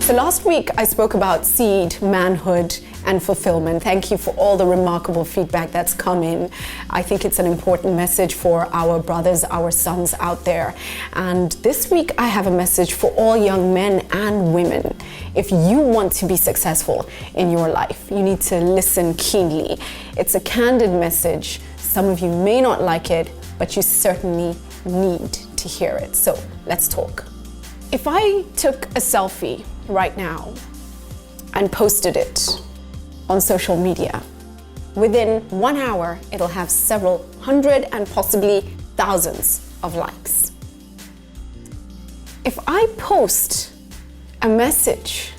So last week I spoke about seed, manhood, and fulfillment. Thank you for all the remarkable feedback that's come in. I think it's an important message for our brothers, our sons out there. And this week I have a message for all young men and women. If you want to be successful in your life, you need to listen keenly. It's a candid message. Some of you may not like it, but you certainly need to hear it. So let's talk. If I took a selfie right now and posted it on social media, within 1 hour, it'll have several hundred and possibly thousands of likes. If I post a message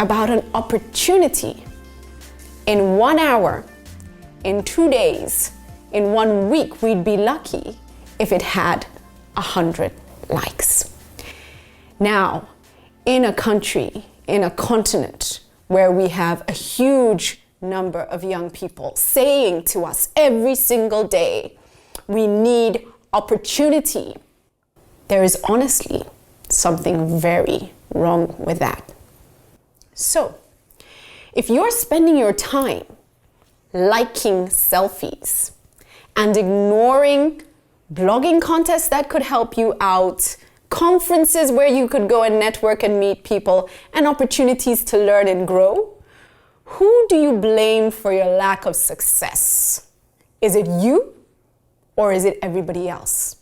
about an opportunity in 1 hour, in 2 days, in 1 week, we'd be lucky if it had 100 likes. Now, in a country, in a continent where we have a huge number of young people saying to us every single day, we need opportunity, there is honestly something very wrong with that. So, if you're spending your time liking selfies and ignoring blogging contests that could help you out, conferences where you could go and network and meet people, and opportunities to learn and grow, who do you blame for your lack of success? Is it you or is it everybody else?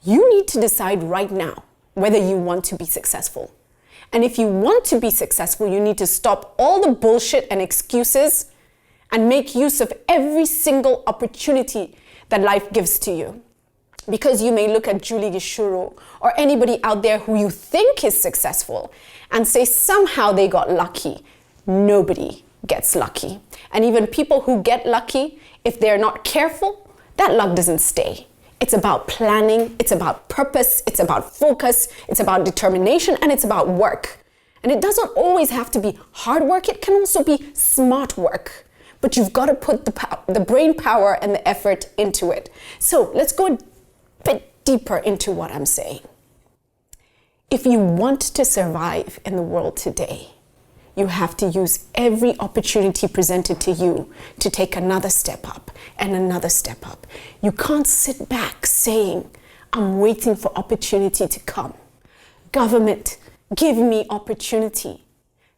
You need to decide right now whether you want to be successful. And if you want to be successful, you need to stop all the bullshit and excuses and make use of every single opportunity that life gives to you. Because you may look at Julie Gishuru or anybody out there who you think is successful and say somehow they got lucky. Nobody gets lucky. And even people who get lucky, if they're not careful, that luck doesn't stay. It's about planning, it's about purpose, it's about focus, it's about determination, and it's about work. And it doesn't always have to be hard work, it can also be smart work. But you've got to put the brain power and the effort into it. So let's go bit deeper into what I'm saying. If you want to survive in the world today, you have to use every opportunity presented to you to take another step up and another step up. You can't sit back saying, I'm waiting for opportunity to come. Government, give me opportunity.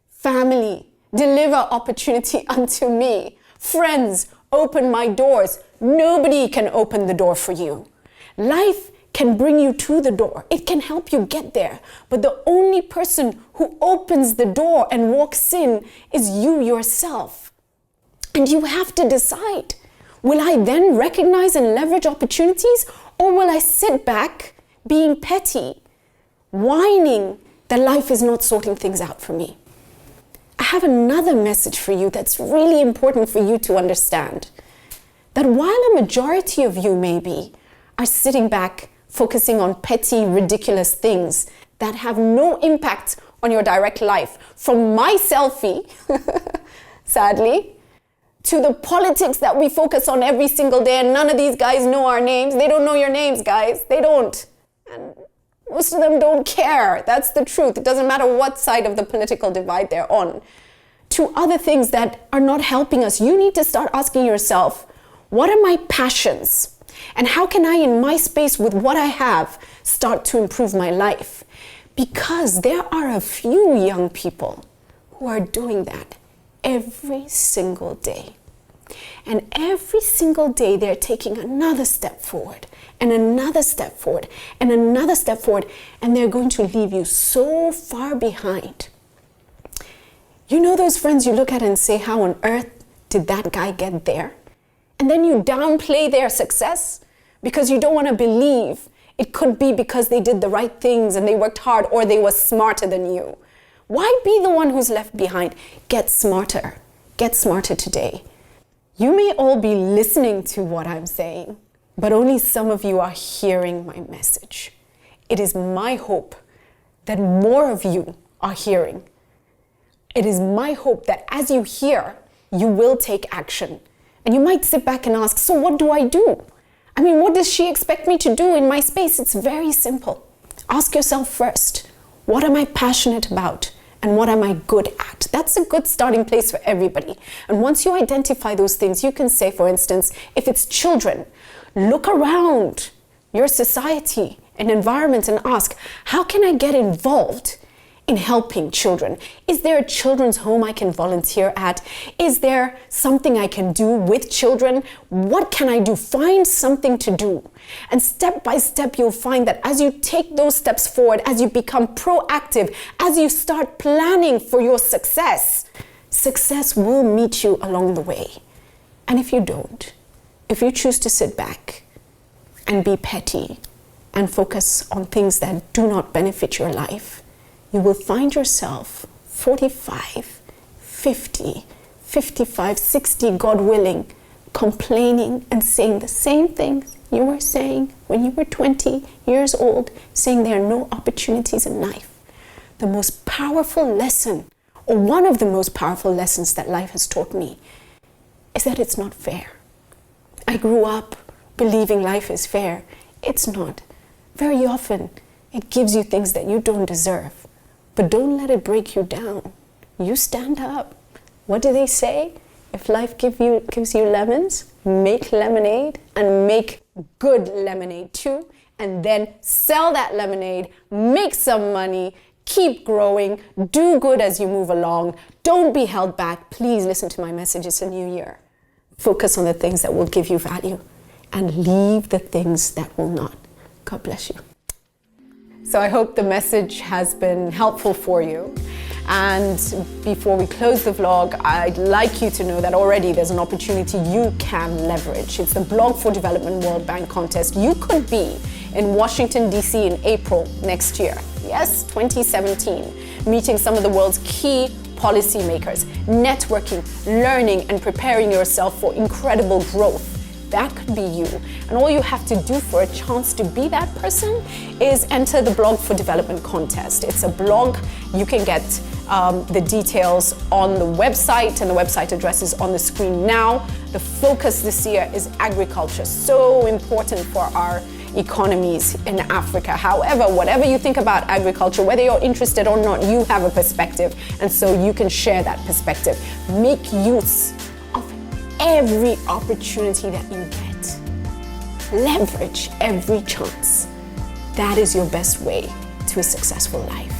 Family, deliver opportunity unto me. Friends, open my doors. Nobody can open the door for you. Life can bring you to the door. It can help you get there. But the only person who opens the door and walks in is you yourself. And you have to decide, will I then recognize and leverage opportunities, or will I sit back being petty, whining that life is not sorting things out for me? I have another message for you that's really important for you to understand. That while a majority of you maybe are sitting back focusing on petty, ridiculous things that have no impact on your direct life, from my selfie, sadly, to the politics that we focus on every single day, and none of these guys know our names. They don't know your names, guys. They don't. And most of them don't care. That's the truth. It doesn't matter what side of the political divide they're on. To other things that are not helping us, you need to start asking yourself, what are my passions? And how can I, in my space with what I have, start to improve my life? Because there are a few young people who are doing that every single day. And every single day they're taking another step forward and another step forward and another step forward, and they're going to leave you so far behind. You know those friends you look at and say, how on earth did that guy get there? And then you downplay their success because you don't want to believe it could be because they did the right things and they worked hard or they were smarter than you. Why be the one who's left behind? Get smarter. Get smarter today. You may all be listening to what I'm saying, but only some of you are hearing my message. It is my hope that more of you are hearing. It is my hope that as you hear, you will take action. And you might sit back and ask, so what do I do? I mean, what does she expect me to do in my space? It's very simple. Ask yourself first, what am I passionate about? and what am I good at? That's a good starting place for everybody. And once you identify those things, you can say, for instance, if it's children, look around your society and environment and ask, how can I get involved in helping children? Is there a children's home I can volunteer at? Is there something I can do with children? What can I do? Find something to do. And step by step, you'll find that as you take those steps forward, as you become proactive, as you start planning for your success, success will meet you along the way. And if you don't, if you choose to sit back and be petty and focus on things that do not benefit your life, you will find yourself 45, 50, 55, 60, God willing, complaining and saying the same things you were saying when you were 20 years old, saying there are no opportunities in life. The most powerful lesson, or one of the most powerful lessons that life has taught me, is that it's not fair. I grew up believing life is fair. It's not. Very often, it gives you things that you don't deserve. But don't let it break you down. You stand up. What do they say? If life gives you lemons, make lemonade, and make good lemonade too. And then sell that lemonade, make some money, keep growing, do good as you move along. Don't be held back. Please listen to my message. It's a new year. Focus on the things that will give you value and leave the things that will not. God bless you. So I hope the message has been helpful for you. And before we close the vlog, I'd like you to know that already there's an opportunity you can leverage. It's the Blog for Development World Bank Contest. You could be in Washington, D.C. in April next year. Yes, 2017. Meeting some of the world's key policymakers, networking, learning, and preparing yourself for incredible growth. That could be you. And all you have to do for a chance to be that person is enter the Blog for Development contest. It's a blog. You can get the details on the website, and the website address is on the screen now. The focus this year is agriculture, so important for our economies in Africa. However, whatever you think about agriculture, whether you're interested or not, you have a perspective, and so you can share that perspective. Make use of every opportunity that you get. Leverage every chance. That is your best way to a successful life.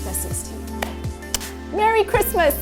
Blessings to you. Merry Christmas!